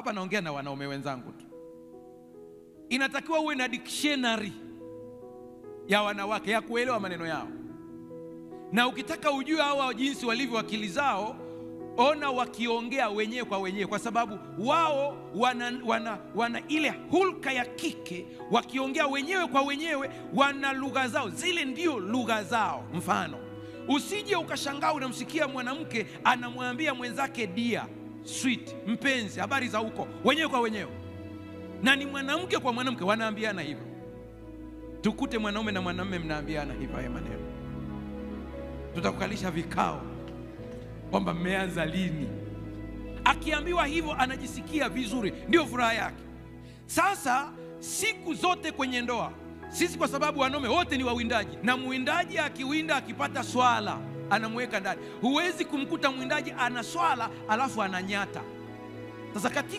hapa naongea na wanaume wenzangu tu. Inatakiwa uwe na dictionary ya wanawake ya kuelewa maneno yao. Na ukitaka ujue hao jinsi walivyo akili zao, ona wakiongea wenyewe kwa wenyewe, kwa sababu wao wana ile hulka ya kike. Wakiongea wenyewe kwa wenyewe wana lugha zao, zile ndio lugha zao. Mfano, usije ukashangaa unamsikia mwanamke anamwambia mwenzake dear, sweet, mpenzi, habari za huko, wenyewe kwa wenyewe. Na ni mwanamke kwa mwanamke wanaambiana hivyo. Tukute mwanaume na mwanamume mnaambiana hivyo haya maneno, tutakukalisha vikao kwamba mmeanza lini. Akiambiwa hivyo anajisikia vizuri, ndio furaha yake. Sasa siku zote kwenye ndoa, sisi kwa sababu wanaume wote ni wawindaji, na mwindaji akiwinda akipata swala anamweka ndani. Huwezi kumkuta mwindaji ana swala alafu ananyata. Sasa